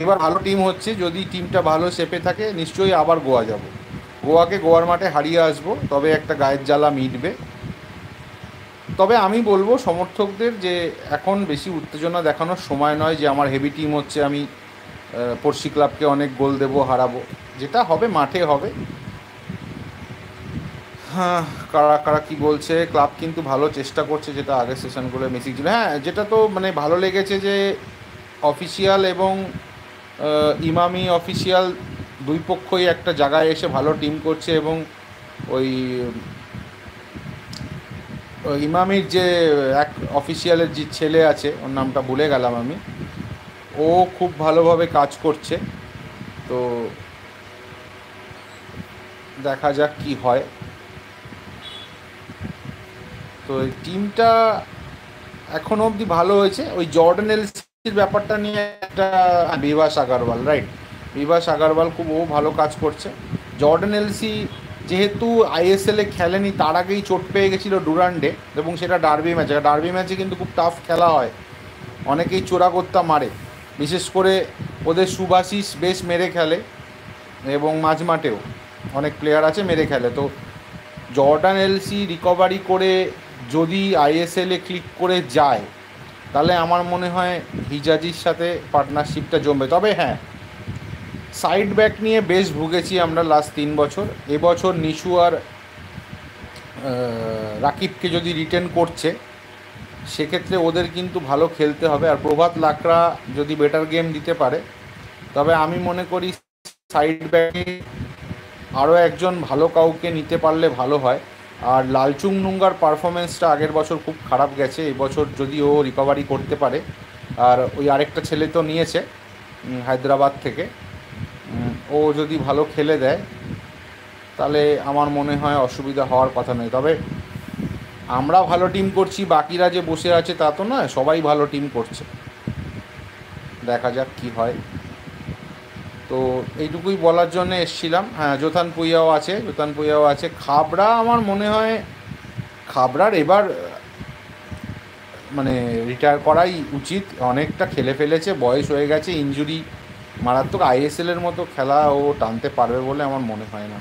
এবার ভালো টিম হচ্ছে, যদি টিমটা ভালো শেপে থাকে নিশ্চয়ই আবার গোয়া যাব। গোয়াকে গোয়ার মাঠে হারিয়ে আসবো, তবে একটা গায়ের জ্বালা মিটবে। তবে আমি বলবো সমর্থকদের যে এখন বেশি উত্তেজনা দেখানোর সময় নয়, যে আমার হেভি টিম হচ্ছে, আমি পড়শি ক্লাবকে অনেক গোল দেবো, হারাবো। যেটা হবে মাঠে হবে। হ্যাঁ, কারা কারা কী বলছে, ক্লাব কিন্তু ভালো চেষ্টা করছে, যেটা আগের সেশনগুলো মেসেজ ছিল। হ্যাঁ, যেটা তো মানে ভালো লেগেছে যে অফিসিয়াল এবং ইমামি অফিসিয়াল দুই পক্ষই একটা জায়গায় এসে ভালো টিম করছে। এবং ওই ইমামির যে এক অফিসিয়ালের যে ছেলে আছে, ওর নামটা ভুলে গেলাম আমি, ও খুব ভালোভাবে কাজ করছে। তো দেখা যাক কি হয়। তো এই টিমটা এখনও অবধি ভালো হয়েছে। ওই জর্ডান এলসির ব্যাপারটা নিয়ে একটা, বিভাস আগারওয়াল, রাইট, বিভাস আগারওয়াল খুব ও ভালো কাজ করছে। জর্ডান এলসি যেহেতু আইএসএলে খেলেনি, তার আগেই চোট পেয়ে গেছিলো ডুরান্ডে, এবং সেটা ডার্বি ম্যাচে। ডার্বি ম্যাচে কিন্তু খুব টাফ খেলা হয়, অনেকেই চোরাগোত্তা মারে, বিশেষ করে ওদের সুভাশিস বেশ মেরে খেলে, এবং মাঝমাঠেও অনেক প্লেয়ার আছে মেরে খেলে। তো জর্ডান এলসি রিকভারি করে যদি আইএসএলে ক্লিক করে যায়, তাহলে আমার মনে হয় হিজাজির সাথে পার্টনারশিপটা জমবে। তবে হ্যাঁ, সাইড ব্যাক নিয়ে বেশ ভুগেছি আমরা লাস্ট 3 বছর। এবছর নিশু আর রাকিবকে যদি রিটেন করছে, সেক্ষেত্রে ওদের কিন্তু ভালো খেলতে হবে। আর প্রভাত লাকড়া যদি বেটার গেম দিতে পারে, তবে আমি মনে করি সাইড ব্যাকে আরও একজন ভালো কাউকে নিতে পারলে ভালো হয়। আর লালচুং নুঙ্গার পারফরমেন্সটা আগের বছর খুব খারাপ গেছে, এবছর যদি ও রিকভারি করতে পারে। আর ওই আরেকটা ছেলে তো নিয়েছে হায়দ্রাবাদ থেকে, ও যদি ভালো খেলে দেয়, তাহলে আমার মনে হয় অসুবিধা হওয়ার কথা নয়। তবে আমরা ভালো টিম করছি, বাকিরা যে বসে আছে তা তো নয়, সবাই ভালো টিম করছে। দেখা যাক কি হয়। তো এইটুকুই বলার জন্য এসছিলাম। হ্যাঁ, জোথান পুইয়াও আছে। খাবড়া আমার মনে হয় খাবড়ার এবার মানে রিটায়ার করাই উচিত। অনেকটা খেলে ফেলেছে, বয়স হয়ে গেছে, ইনজুরি মারাত্মক। আইএসএলের মতো খেলা ও টানতে পারবে বলে আমার মনে হয় না।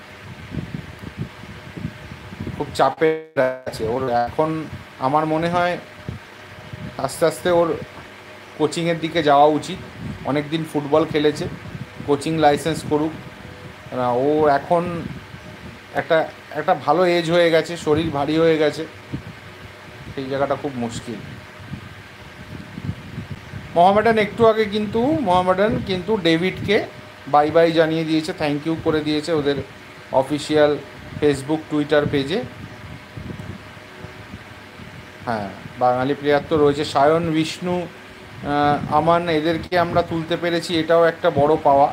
খুব চাপে আছে ওর এখন। আমার মনে হয় আস্তে আস্তে ওর কোচিংয়ের দিকে যাওয়া উচিত। অনেক দিন ফুটবল খেলেছে, কোচিং লাইসেন্স করুক। ও এখন একটা একটা ভালো এজ হয়ে গেছে, শরীর ভারী হয়ে গেছে, সেই জায়গাটা খুব মুশকিল। মোহামেডান কিন্তু ডেভিডকে বাই বাই জানিয়ে দিয়েছে, থ্যাংক ইউ করে দিয়েছে ওদের অফিসিয়াল ফেসবুক টুইটার পেজে। হ্যাঁ, বাঙালি প্লেয়ার তো রয়েছে, সায়ন, বিষ্ণু, আমান, এদেরকে আমরা তুলতে পেরেছি, এটাও একটা বড় পাওয়া।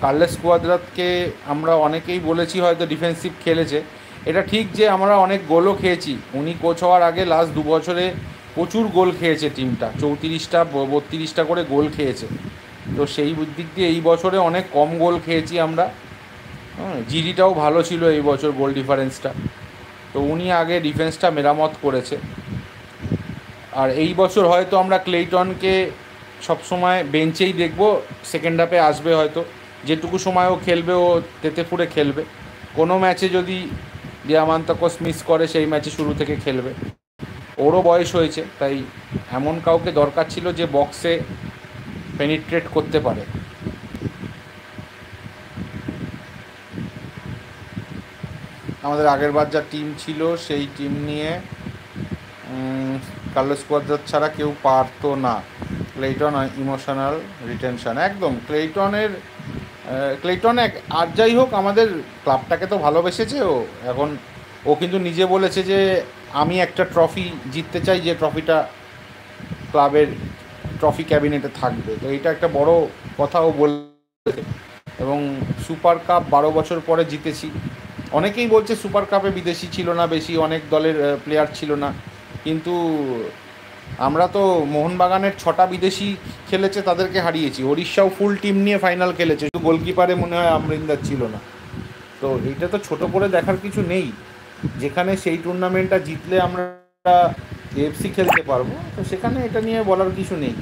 কার্লেস কুয়াদ্রাতকে আমরা অনেকেই বলেছি হয়তো ডিফেন্সিভ খেলেছে, এটা ঠিক যে আমরা অনেক গোলও খেয়েছি। উনি কোচ হওয়ার আগে লাস্ট 2 বছরে প্রচুর গোল খেয়েছে টিমটা, 34টা 32টা করে গোল খেয়েছে। তো সেই দিক দিয়ে এই বছরে অনেক কম গোল খেয়েছি আমরা। জিডিটাও ভালো ছিল এই বছর, গোল ডিফারেন্সটা। তো উনি আগে ডিফেন্সটা মেরামত করেছে। আর এই বছর হয়তো আমরা ক্লেইটনকে সবসময় বেঞ্চেই দেখব, সেকেন্ড হাফে আসবে হয়তো, যেটুকু সময় ও খেলবে ও তেতে ফুড়ে খেলবে। কোনো ম্যাচে যদি দিয়ামান্তাকস মিস করে, সেই ম্যাচে শুরু থেকে খেলবে। ওরও বয়স হয়েছে, তাই এমন কাউকে দরকার ছিল যে বক্সে পেনিট্রেট করতে পারে। আমাদের আগেরবার যা টিম ছিল সেই টিম নিয়ে কার্লোস কুয়াদ্রাত ছাড়া কেউ পারতো না। ক্লেইটন ইমোশনাল রিটেনশন, একদম ক্লেইটন আর যাই হোক, আমাদের ক্লাবটাকে তো ভালোবেসেছে ও। এখন ও কিন্তু নিজে বলেছে যে আমি একটা ট্রফি জিততে চাই, যে ট্রফিটা ক্লাবের ট্রফি ক্যাবিনেটে থাকবে। তো এটা একটা বড় কথা ও বলেছে। এবং সুপার কাপ 12 বছর পরে জিতেছি। অনেকেই বলছে সুপার কাপে বিদেশি ছিল না বেশি, অনেক দলের প্লেয়ার ছিল না, কিন্তু আমরা তো মোহনবাগানের 6টা বিদেশি খেলেছে, তাদেরকে হারিয়েছি। ওড়িশাও ফুল টিম নিয়ে ফাইনাল খেলেছে, শুধু গোলকিপারে মনে হয় আমরিন্দার ছিল না। তো এইটা তো ছোট করে দেখার কিছু নেই, যেখানে সেই টুর্নামেন্টটা জিতলে আমরা এএফসি খেলতে পারবো, তো সেখানে এটা নিয়ে বলার কিছু নেই।